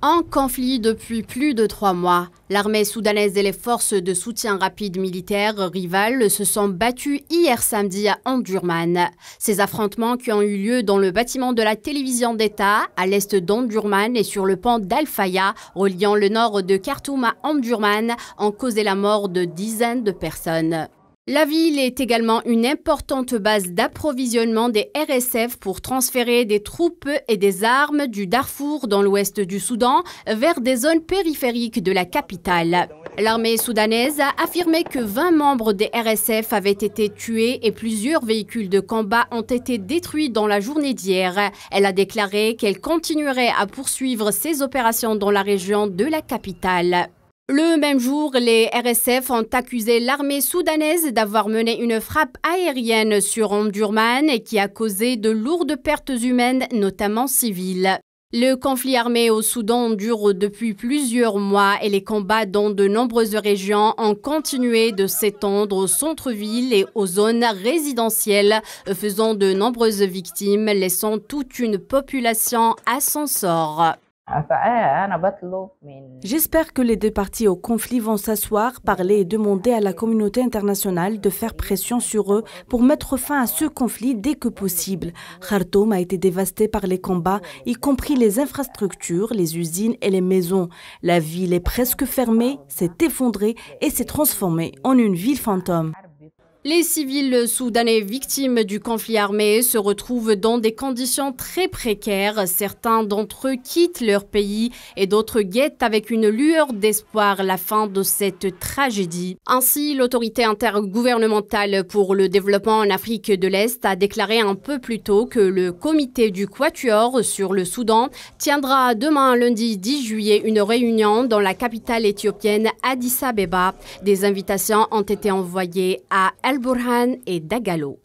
En conflit depuis plus de 3 mois, l'armée soudanaise et les forces de soutien rapide militaires rivales se sont battues hier samedi à Omdurman. Ces affrontements qui ont eu lieu dans le bâtiment de la télévision d'État, à l'est d'Omdurman et sur le pont d'Al-Faya, reliant le nord de Khartoum à Omdurman, ont causé la mort de dizaines de personnes. La ville est également une importante base d'approvisionnement des RSF pour transférer des troupes et des armes du Darfour dans l'ouest du Soudan vers des zones périphériques de la capitale. L'armée soudanaise a affirmé que 20 membres des RSF avaient été tués et plusieurs véhicules de combat ont été détruits dans la journée d'hier. Elle a déclaré qu'elle continuerait à poursuivre ses opérations dans la région de la capitale. Le même jour, les RSF ont accusé l'armée soudanaise d'avoir mené une frappe aérienne sur Omdurman et qui a causé de lourdes pertes humaines, notamment civiles. Le conflit armé au Soudan dure depuis plusieurs mois et les combats dans de nombreuses régions ont continué de s'étendre au centre-ville et aux zones résidentielles, faisant de nombreuses victimes, laissant toute une population à son sort. J'espère que les deux parties au conflit vont s'asseoir, parler et demander à la communauté internationale de faire pression sur eux pour mettre fin à ce conflit dès que possible. Khartoum a été dévasté par les combats, y compris les infrastructures, les usines et les maisons. La ville est presque fermée, s'est effondrée et s'est transformée en une ville fantôme. Les civils soudanais victimes du conflit armé se retrouvent dans des conditions très précaires. Certains d'entre eux quittent leur pays et d'autres guettent avec une lueur d'espoir la fin de cette tragédie. Ainsi, l'autorité intergouvernementale pour le développement en Afrique de l'Est a déclaré un peu plus tôt que le comité du Quatuor sur le Soudan tiendra demain lundi 10 juillet une réunion dans la capitale éthiopienne Addis Abeba. Des invitations ont été envoyées à Al-Burhan et Dagalo.